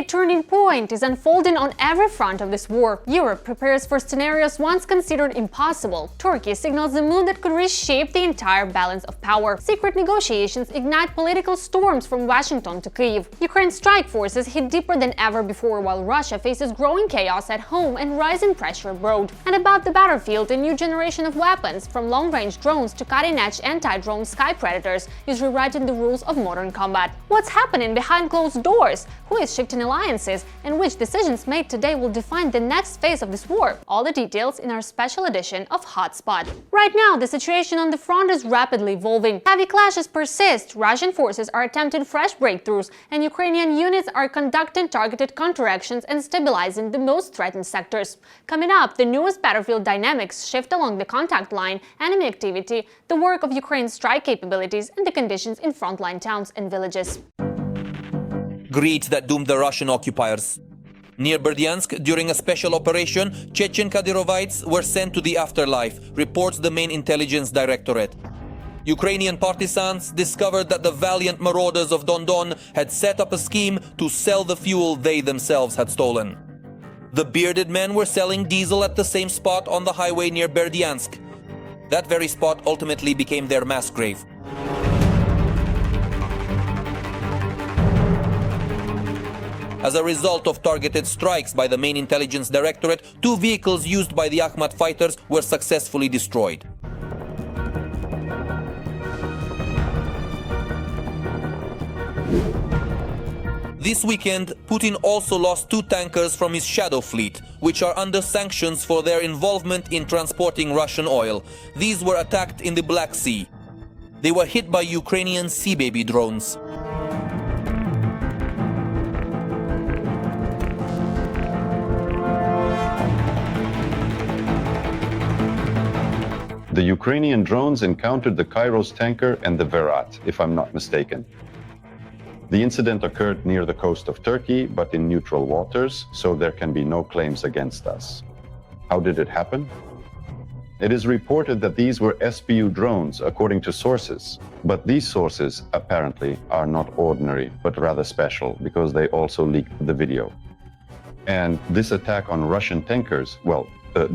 A turning point is unfolding on every front of this war. Europe prepares for scenarios once considered impossible. Turkey signals a move that could reshape the entire balance of power. Secret negotiations ignite political storms from Washington to Kyiv. Ukraine's strike forces hit deeper than ever before, while Russia faces growing chaos at home and rising pressure abroad. And about the battlefield, a new generation of weapons, from long-range drones to cutting-edge anti-drone sky predators, is rewriting the rules of modern combat. What's happening behind closed doors? Who is shifting alliances? And which decisions made today will define the next phase of this war? All the details in our special edition of Hotspot. Right now, the situation on the front is rapidly evolving. Heavy clashes persist, Russian forces are attempting fresh breakthroughs, and Ukrainian units are conducting targeted counteractions and stabilizing the most threatened sectors. Coming up, the newest battlefield dynamics shift along the contact line, enemy activity, the work of Ukraine's strike capabilities, and the conditions in frontline towns and villages. Greed that doomed the Russian occupiers. Near Berdyansk, during a special operation, Chechen Kadyrovites were sent to the afterlife, reports the main intelligence directorate. Ukrainian partisans discovered that the valiant marauders of Dondon had set up a scheme to sell the fuel they themselves had stolen. The bearded men were selling diesel at the same spot on the highway near Berdyansk. That very spot ultimately became their mass grave. As a result of targeted strikes by the main intelligence directorate, 2 vehicles used by the Akhmat fighters were successfully destroyed. This weekend, Putin also lost 2 tankers from his shadow fleet, which are under sanctions for their involvement in transporting Russian oil. These were attacked in the Black Sea. They were hit by Ukrainian Sea Baby drones. The Ukrainian drones encountered the Kairos tanker and the Verat, if I'm not mistaken. The incident occurred near the coast of Turkey, but in neutral waters, so there can be no claims against us. How did it happen? It is reported that these were SPU drones, according to sources. But these sources, apparently, are not ordinary, but rather special, because they also leaked the video. And this attack on Russian tankers, well,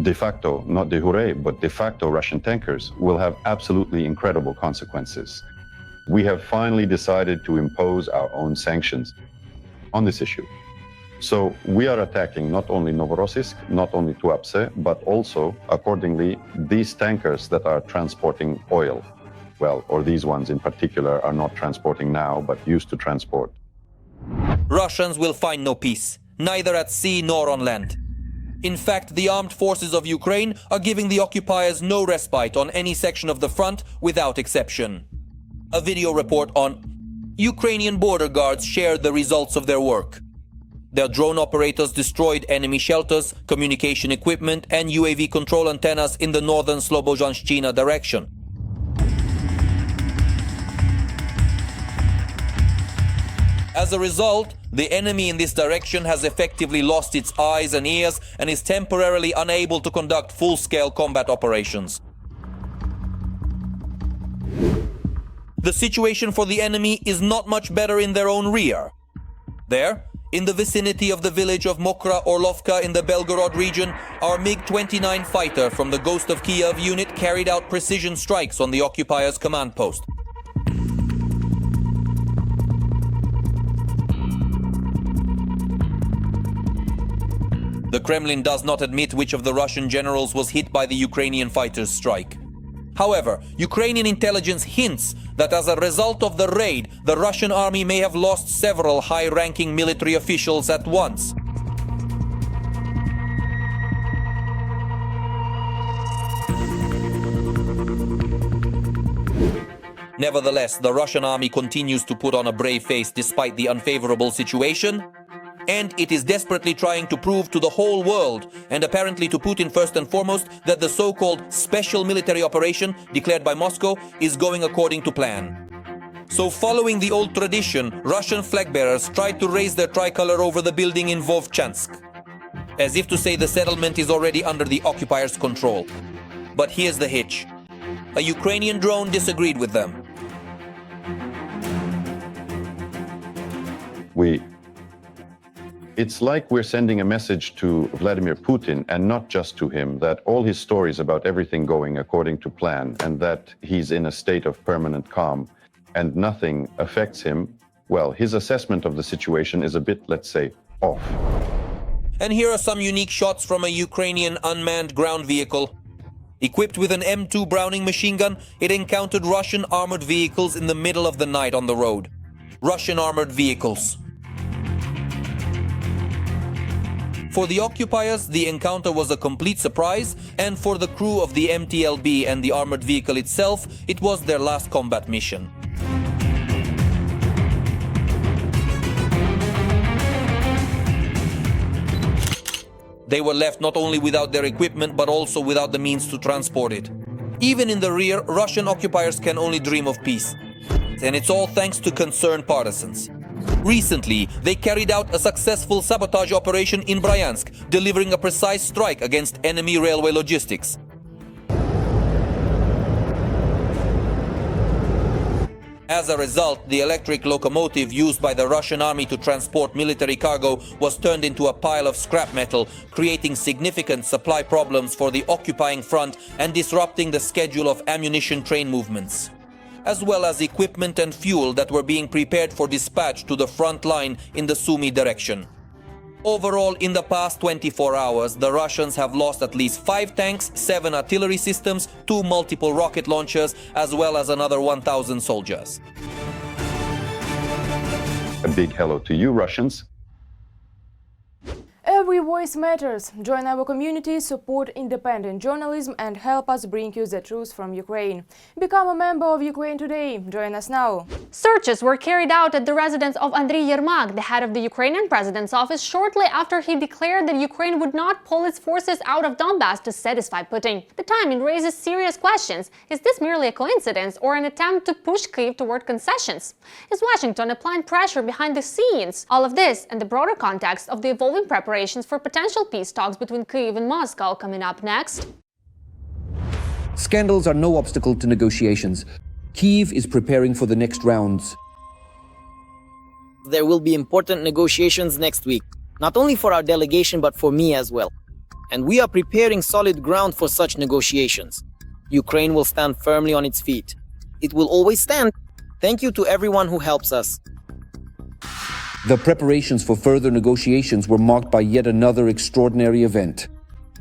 de facto, not de jure, but de facto Russian tankers, will have absolutely incredible consequences. We have finally decided to impose our own sanctions on this issue. So we are attacking not only Novorossiysk, not only Tuapse, but also, accordingly, these tankers that are transporting oil. Well, or these ones in particular are not transporting now, but used to transport. Russians will find no peace, neither at sea nor on land. In fact, the armed forces of Ukraine are giving the occupiers no respite on any section of the front without exception. A video report on Ukrainian border guards shared the results of their work. Their drone operators destroyed enemy shelters, communication equipment, and UAV control antennas in the northern Slobozhanshchina direction. As a result, the enemy in this direction has effectively lost its eyes and ears and is temporarily unable to conduct full-scale combat operations. The situation for the enemy is not much better in their own rear. There, in the vicinity of the village of Mokra Orlovka in the Belgorod region, our MiG-29 fighter from the Ghost of Kyiv unit carried out precision strikes on the occupiers' command post. The Kremlin does not admit which of the Russian generals was hit by the Ukrainian fighters' strike. However, Ukrainian intelligence hints that as a result of the raid, the Russian army may have lost several high-ranking military officials at once. Nevertheless, the Russian army continues to put on a brave face despite the unfavorable situation, and it is desperately trying to prove to the whole world, and apparently to Putin first and foremost, that the so-called special military operation declared by Moscow is going according to plan. So following the old tradition, Russian flag bearers tried to raise their tricolor over the building in Vovchansk, as if to say the settlement is already under the occupiers' control. But here's the hitch. A Ukrainian drone disagreed with them. It's like we're sending a message to Vladimir Putin, and not just to him, that all his stories about everything going according to plan and that he's in a state of permanent calm and nothing affects him, well, his assessment of the situation is a bit, let's say, off. And here are some unique shots from a Ukrainian unmanned ground vehicle. Equipped with an M2 Browning machine gun, it encountered Russian armored vehicles in the middle of the night on the road. Russian armored vehicles. For the occupiers, the encounter was a complete surprise, and for the crew of the MTLB and the armored vehicle itself, it was their last combat mission. They were left not only without their equipment, but also without the means to transport it. Even in the rear, Russian occupiers can only dream of peace. And it's all thanks to concerned partisans. Recently, they carried out a successful sabotage operation in Bryansk, delivering a precise strike against enemy railway logistics. As a result, the electric locomotive used by the Russian army to transport military cargo was turned into a pile of scrap metal, creating significant supply problems for the occupying front and disrupting the schedule of ammunition train movements, as well as equipment and fuel that were being prepared for dispatch to the front line in the Sumy direction. Overall, in the past 24 hours, the Russians have lost at least 5 tanks, 7 artillery systems, 2 multiple rocket launchers, as well as another 1,000 soldiers. A big hello to you, Russians. Every voice matters. Join our community, support independent journalism and help us bring you the truth from Ukraine. Become a member of Ukraine Today. Join us now. Searches were carried out at the residence of Andriy Yermak, the head of the Ukrainian president's office, shortly after he declared that Ukraine would not pull its forces out of Donbass to satisfy Putin. The timing raises serious questions. Is this merely a coincidence or an attempt to push Kyiv toward concessions? Is Washington applying pressure behind the scenes? All of this and the broader context of the evolving preparations for potential peace talks between Kyiv and Moscow coming up next. Scandals are no obstacle to negotiations. Kyiv is preparing for the next rounds. There will be important negotiations next week, not only for our delegation but for me as well. And we are preparing solid ground for such negotiations. Ukraine will stand firmly on its feet. It will always stand. Thank you to everyone who helps us. The preparations for further negotiations were marked by yet another extraordinary event.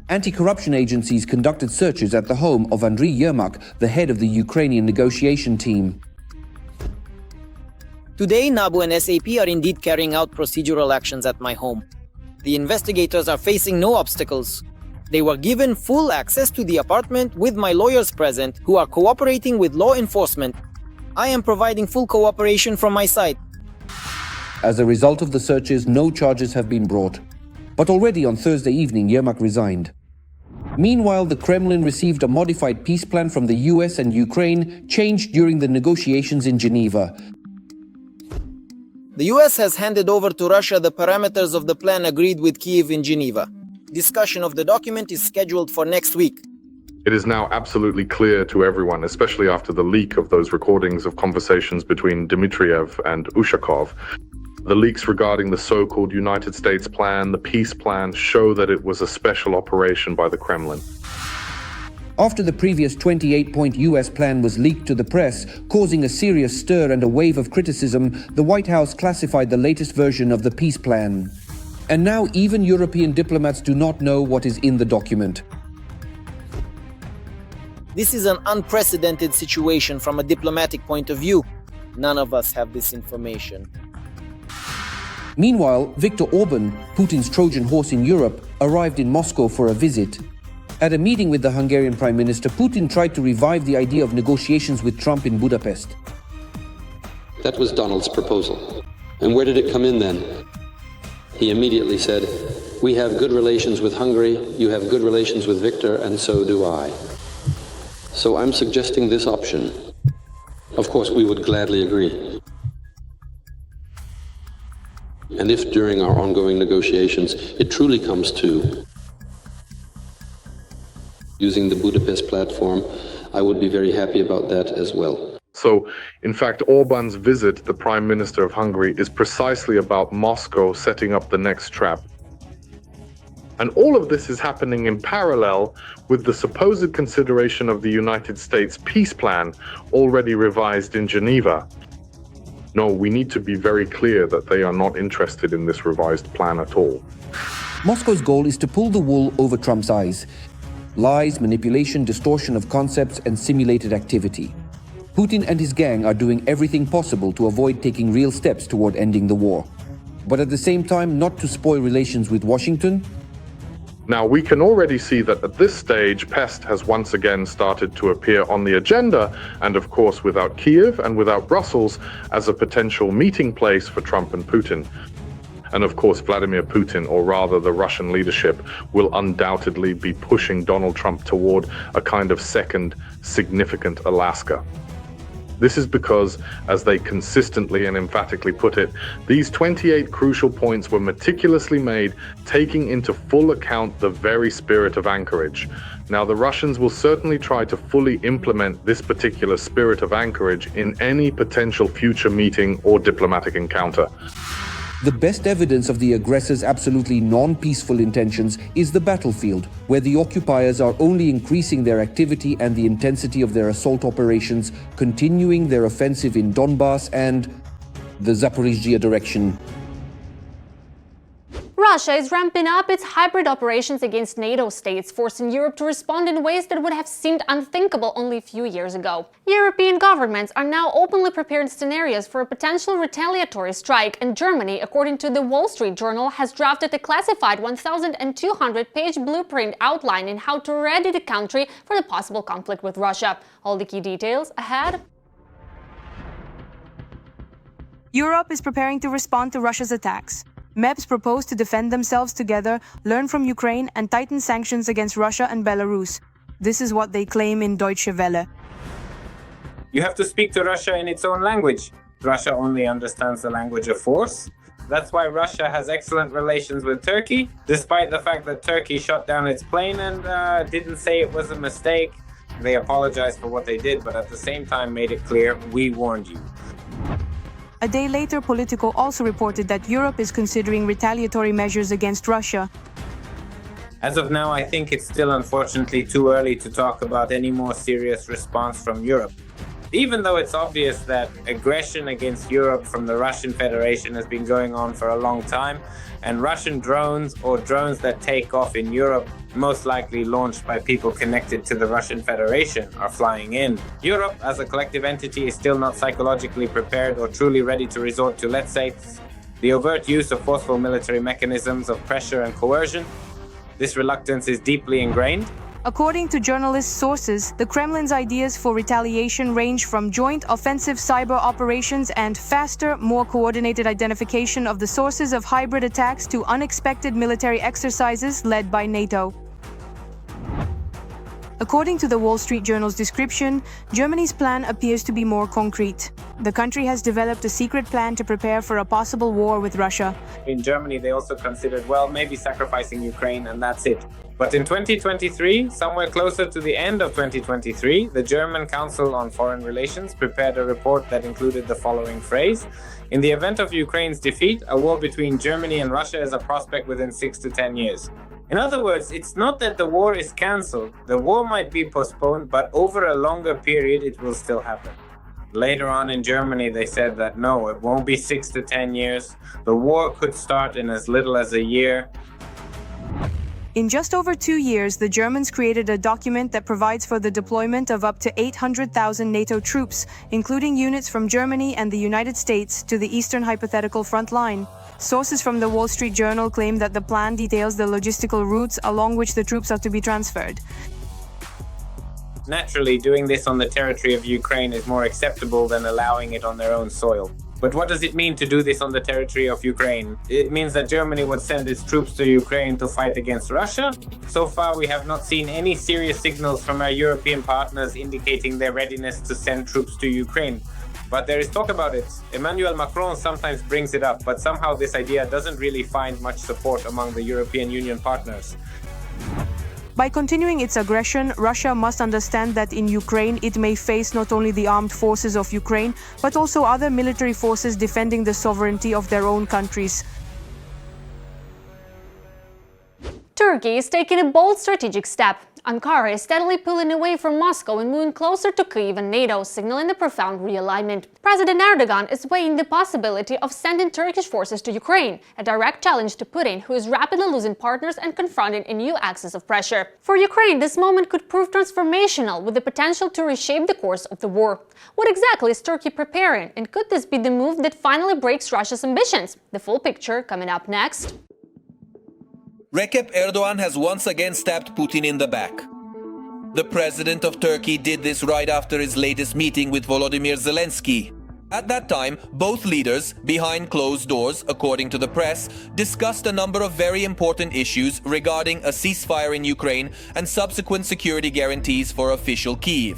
Anti-corruption agencies conducted searches at the home of Andriy Yermak, the head of the Ukrainian negotiation team. Today, NABU and SAP are indeed carrying out procedural actions at my home. The investigators are facing no obstacles. They were given full access to the apartment with my lawyers present, who are cooperating with law enforcement. I am providing full cooperation from my side. As a result of the searches, no charges have been brought. But already on Thursday evening, Yermak resigned. Meanwhile, the Kremlin received a modified peace plan from the US and Ukraine, changed during the negotiations in Geneva. The US has handed over to Russia the parameters of the plan agreed with Kyiv in Geneva. Discussion of the document is scheduled for next week. It is now absolutely clear to everyone, especially after the leak of those recordings of conversations between Dmitriev and Ushakov. The leaks regarding the so-called United States plan, the peace plan, show that it was a special operation by the Kremlin. After the previous 28-point US plan was leaked to the press, causing a serious stir and a wave of criticism, the White House classified the latest version of the peace plan. And now even European diplomats do not know what is in the document. This is an unprecedented situation from a diplomatic point of view. None of us have this information. Meanwhile, Viktor Orban, Putin's Trojan horse in Europe, arrived in Moscow for a visit. At a meeting with the Hungarian Prime Minister, Putin tried to revive the idea of negotiations with Trump in Budapest. That was Donald's proposal. And where did it come in then? He immediately said, "We have good relations with Hungary, you have good relations with Viktor, and so do I. So I'm suggesting this option. Of course, we would gladly agree. And if during our ongoing negotiations it truly comes to using the Budapest platform, I would be very happy about that as well." So, in fact, Orban's visit, the Prime Minister of Hungary, is precisely about Moscow setting up the next trap. And all of this is happening in parallel with the supposed consideration of the United States peace plan, already revised in Geneva. No, we need to be very clear that they are not interested in this revised plan at all. Moscow's goal is to pull the wool over Trump's eyes. Lies, manipulation, distortion of concepts, and simulated activity. Putin and his gang are doing everything possible to avoid taking real steps toward ending the war. But at the same time, not to spoil relations with Washington. Now, we can already see that at this stage, pest has once again started to appear on the agenda, and of course without Kyiv and without Brussels as a potential meeting place for Trump and Putin. And of course, Vladimir Putin, or rather the Russian leadership, will undoubtedly be pushing Donald Trump toward a kind of second significant Alaska. This is because, as they consistently and emphatically put it, these 28 crucial points were meticulously made, taking into full account the very spirit of Anchorage. Now, the Russians will certainly try to fully implement this particular spirit of Anchorage in any potential future meeting or diplomatic encounter. The best evidence of the aggressors' absolutely non-peaceful intentions is the battlefield, where the occupiers are only increasing their activity and the intensity of their assault operations, continuing their offensive in Donbass and the Zaporizhzhia direction. Russia is ramping up its hybrid operations against NATO states, forcing Europe to respond in ways that would have seemed unthinkable only a few years ago. European governments are now openly preparing scenarios for a potential retaliatory strike, and Germany, according to the Wall Street Journal, has drafted a classified 1,200-page blueprint outlining how to ready the country for the possible conflict with Russia. All the key details ahead. Europe is preparing to respond to Russia's attacks. MEPs propose to defend themselves together, learn from Ukraine, and tighten sanctions against Russia and Belarus. This is what they claim in Deutsche Welle. You have to speak to Russia in its own language. Russia only understands the language of force. That's why Russia has excellent relations with Turkey, despite the fact that Turkey shot down its plane and didn't say it was a mistake. They apologized for what they did, but at the same time made it clear, we warned you. A day later, Politico also reported that Europe is considering retaliatory measures against Russia. As of now, I think it's still unfortunately too early to talk about any more serious response from Europe. Even though it's obvious that aggression against Europe from the Russian Federation has been going on for a long time, and Russian drones or drones that take off in Europe, most likely launched by people connected to the Russian Federation, are flying in. Europe, as a collective entity, is still not psychologically prepared or truly ready to resort to, let's say, the overt use of forceful military mechanisms of pressure and coercion. This reluctance is deeply ingrained. According to journalist sources, the Kremlin's ideas for retaliation range from joint offensive cyber operations and faster, more coordinated identification of the sources of hybrid attacks to unexpected military exercises led by NATO. According to the Wall Street Journal's description, Germany's plan appears to be more concrete. The country has developed a secret plan to prepare for a possible war with Russia. In Germany, they also considered, well, maybe sacrificing Ukraine and that's it. But in 2023, somewhere closer to the end of 2023, the German Council on Foreign Relations prepared a report that included the following phrase: in the event of Ukraine's defeat, a war between Germany and Russia is a prospect within 6 to 10 years. In other words, it's not that the war is cancelled. The war might be postponed, but over a longer period, it will still happen. Later on in Germany, they said that no, it won't be 6 to 10 years. The war could start in as little as a year. In just over 2 years, the Germans created a document that provides for the deployment of up to 800,000 NATO troops, including units from Germany and the United States, to the eastern hypothetical front line. Sources from the Wall Street Journal claim that the plan details the logistical routes along which the troops are to be transferred. Naturally, doing this on the territory of Ukraine is more acceptable than allowing it on their own soil. But what does it mean to do this on the territory of Ukraine? It means that Germany would send its troops to Ukraine to fight against Russia. So far, we have not seen any serious signals from our European partners indicating their readiness to send troops to Ukraine. But there is talk about it. Emmanuel Macron sometimes brings it up, but somehow this idea doesn't really find much support among the European Union partners. By continuing its aggression, Russia must understand that in Ukraine it may face not only the armed forces of Ukraine, but also other military forces defending the sovereignty of their own countries. Turkey is taking a bold strategic step. Ankara is steadily pulling away from Moscow and moving closer to Kyiv and NATO, signaling a profound realignment. President Erdogan is weighing the possibility of sending Turkish forces to Ukraine, a direct challenge to Putin, who is rapidly losing partners and confronting a new axis of pressure. For Ukraine, this moment could prove transformational, with the potential to reshape the course of the war. What exactly is Turkey preparing, and could this be the move that finally breaks Russia's ambitions? The full picture coming up next. Recep Erdogan has once again stabbed Putin in the back. The president of Turkey did this right after his latest meeting with Volodymyr Zelensky. At that time, both leaders, behind closed doors, according to the press, discussed a number of very important issues regarding a ceasefire in Ukraine and subsequent security guarantees for official Kyiv.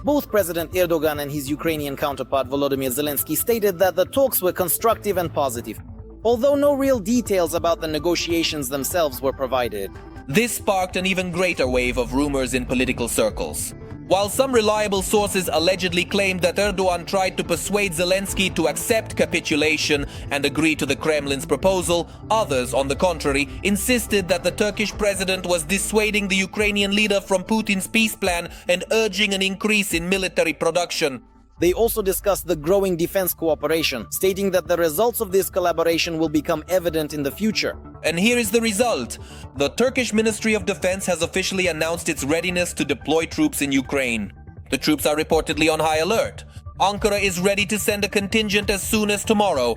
Both President Erdogan and his Ukrainian counterpart Volodymyr Zelensky stated that the talks were constructive and positive, although no real details about the negotiations themselves were provided. This sparked an even greater wave of rumors in political circles. While some reliable sources allegedly claimed that Erdogan tried to persuade Zelensky to accept capitulation and agree to the Kremlin's proposal, others, on the contrary, insisted that the Turkish president was dissuading the Ukrainian leader from Putin's peace plan and urging an increase in military production. They also discussed the growing defense cooperation, stating that the results of this collaboration will become evident in the future. And here is the result. The Turkish Ministry of Defense has officially announced its readiness to deploy troops in Ukraine. The troops are reportedly on high alert. Ankara is ready to send a contingent as soon as tomorrow.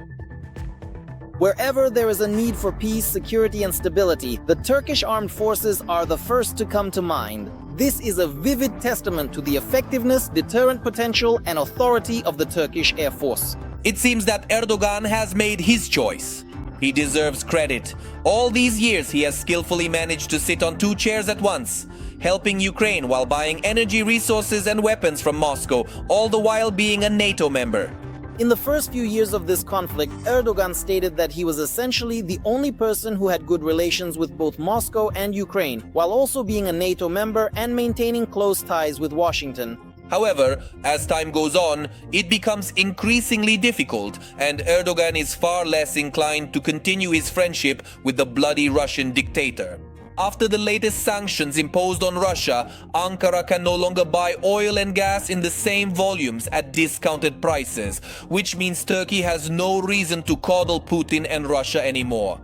Wherever there is a need for peace, security, and stability, the Turkish armed forces are the first to come to mind. This is a vivid testament to the effectiveness, deterrent potential, and authority of the Turkish Air Force. It seems that Erdogan has made his choice. He deserves credit. All these years he has skillfully managed to sit on two chairs at once, helping Ukraine while buying energy resources and weapons from Moscow, all the while being a NATO member. In the first few years of this conflict, Erdogan stated that he was essentially the only person who had good relations with both Moscow and Ukraine, while also being a NATO member and maintaining close ties with Washington. However, as time goes on, it becomes increasingly difficult, and Erdogan is far less inclined to continue his friendship with the bloody Russian dictator. After the latest sanctions imposed on Russia, Ankara can no longer buy oil and gas in the same volumes at discounted prices, which means Turkey has no reason to coddle Putin and Russia anymore.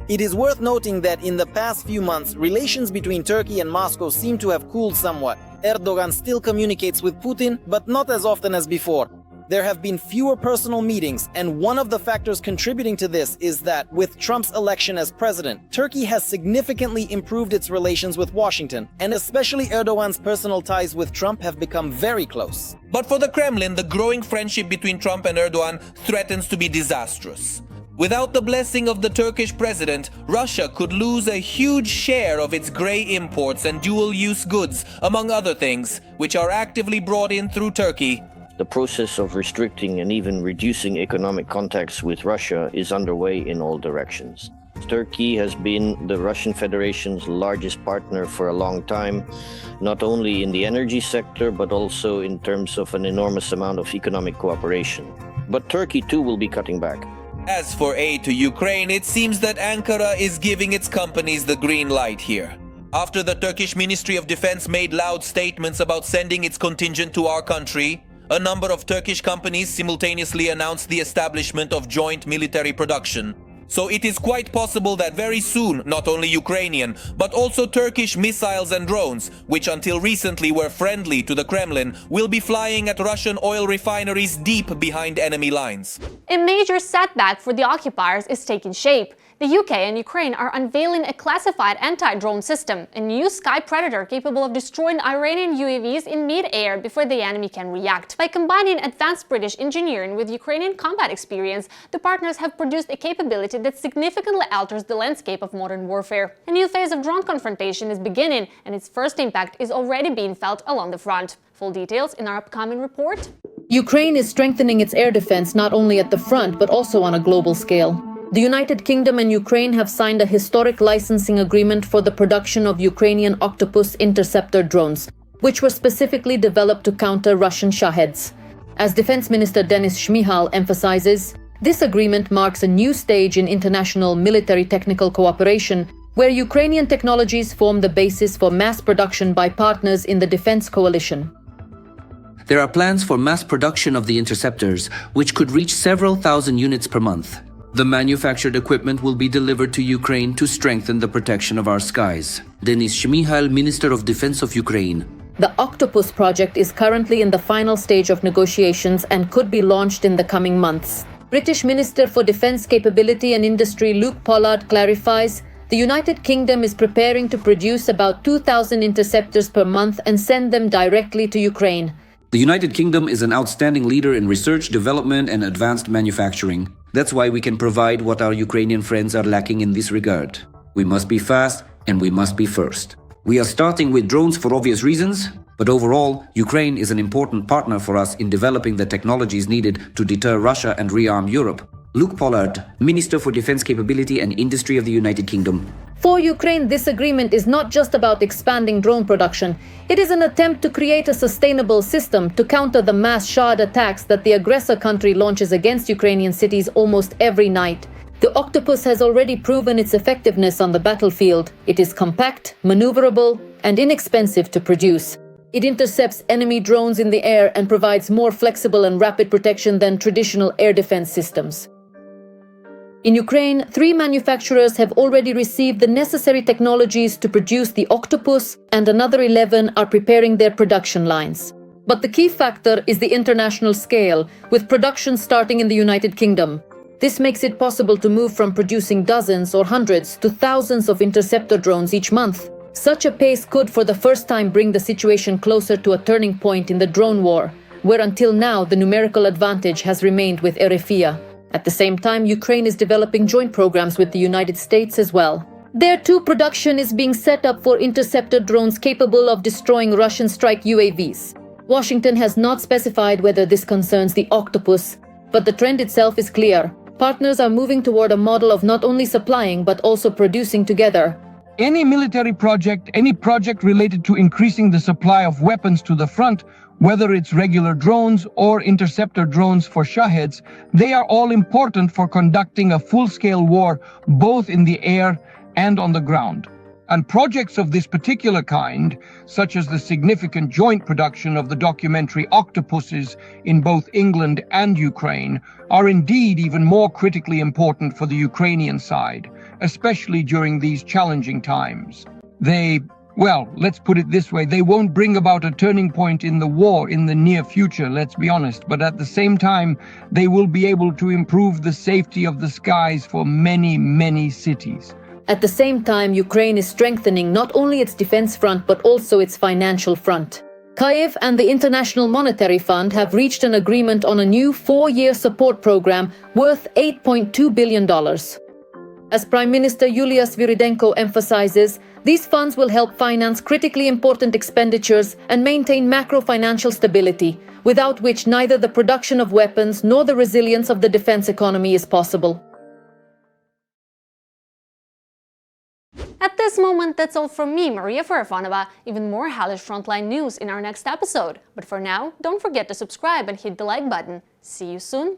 It is worth noting that in the past few months, relations between Turkey and Moscow seem to have cooled somewhat. Erdogan still communicates with Putin, but not as often as before. There have been fewer personal meetings, and one of the factors contributing to this is that, with Trump's election as president, Turkey has significantly improved its relations with Washington, and especially Erdogan's personal ties with Trump have become very close. But for the Kremlin, the growing friendship between Trump and Erdogan threatens to be disastrous. Without the blessing of the Turkish president, Russia could lose a huge share of its grey imports and dual-use goods, among other things, which are actively brought in through Turkey. The process of restricting and even reducing economic contacts with Russia is underway in all directions. Turkey has been the Russian Federation's largest partner for a long time, not only in the energy sector, but also in terms of an enormous amount of economic cooperation. But Turkey too will be cutting back. As for aid to Ukraine, it seems that Ankara is giving its companies the green light here. After the Turkish Ministry of Defense made loud statements about sending its contingent to our country, a number of Turkish companies simultaneously announced the establishment of joint military production. So it is quite possible that very soon, not only Ukrainian, but also Turkish missiles and drones, which until recently were friendly to the Kremlin, will be flying at Russian oil refineries deep behind enemy lines. A major setback for the occupiers is taking shape. The UK and Ukraine are unveiling a classified anti-drone system, a new sky predator capable of destroying Iranian UAVs in mid-air before the enemy can react. By combining advanced British engineering with Ukrainian combat experience, the partners have produced a capability that significantly alters the landscape of modern warfare. A new phase of drone confrontation is beginning, and its first impact is already being felt along the front. Full details in our upcoming report. Ukraine is strengthening its air defense not only at the front but also on a global scale. The United Kingdom and Ukraine have signed a historic licensing agreement for the production of Ukrainian Octopus interceptor drones, which were specifically developed to counter Russian Shaheds. As Defense Minister Denis Shmyhal emphasizes, this agreement marks a new stage in international military technical cooperation, where Ukrainian technologies form the basis for mass production by partners in the defense coalition. There are plans for mass production of the interceptors, which could reach several thousand units per month. The manufactured equipment will be delivered to Ukraine to strengthen the protection of our skies. Denis Shmyhal, Minister of Defense of Ukraine. The Octopus project is currently in the final stage of negotiations and could be launched in the coming months. British Minister for Defense Capability and Industry Luke Pollard clarifies, the United Kingdom is preparing to produce about 2,000 interceptors per month and send them directly to Ukraine. The United Kingdom is an outstanding leader in research, development, and advanced manufacturing. That's why we can provide what our Ukrainian friends are lacking in this regard. We must be fast and we must be first. We are starting with drones for obvious reasons, but overall, Ukraine is an important partner for us in developing the technologies needed to deter Russia and rearm Europe. Luke Pollard, Minister for Defense Capability and Industry of the United Kingdom. For Ukraine, this agreement is not just about expanding drone production. It is an attempt to create a sustainable system to counter the mass Shahd attacks that the aggressor country launches against Ukrainian cities almost every night. The Octopus has already proven its effectiveness on the battlefield. It is compact, maneuverable, and inexpensive to produce. It intercepts enemy drones in the air and provides more flexible and rapid protection than traditional air defense systems. In Ukraine, 3 manufacturers have already received the necessary technologies to produce the Octopus, and another 11 are preparing their production lines. But the key factor is the international scale, with production starting in the United Kingdom. This makes it possible to move from producing dozens or hundreds to thousands of interceptor drones each month. Such a pace could for the first time bring the situation closer to a turning point in the drone war, where until now the numerical advantage has remained with Eritrea. At the same time, Ukraine is developing joint programs with the United States as well. There too, production is being set up for interceptor drones capable of destroying Russian strike UAVs. Washington has not specified whether this concerns the Octopus, but the trend itself is clear. Partners are moving toward a model of not only supplying but also producing together. Any military project, any project related to increasing the supply of weapons to the front, whether it's regular drones or interceptor drones for Shaheds, they are all important for conducting a full-scale war, both in the air and on the ground. And projects of this particular kind, such as the significant joint production of the documentary Octopuses in both England and Ukraine, are indeed even more critically important for the Ukrainian side, especially during these challenging times. Well, let's put it this way, they won't bring about a turning point in the war in the near future, let's be honest, but at the same time, they will be able to improve the safety of the skies for many, many cities. At the same time, Ukraine is strengthening not only its defense front but also its financial front. Kyiv and the International Monetary Fund have reached an agreement on a new 4-year support program worth $8.2 billion. As Prime Minister Yulia Sviridenko emphasizes, these funds will help finance critically important expenditures and maintain macro-financial stability, without which neither the production of weapons nor the resilience of the defense economy is possible. At this moment, that's all from me, Maria Farafonova. Even more hellish frontline news in our next episode. But for now, don't forget to subscribe and hit the like button. See you soon!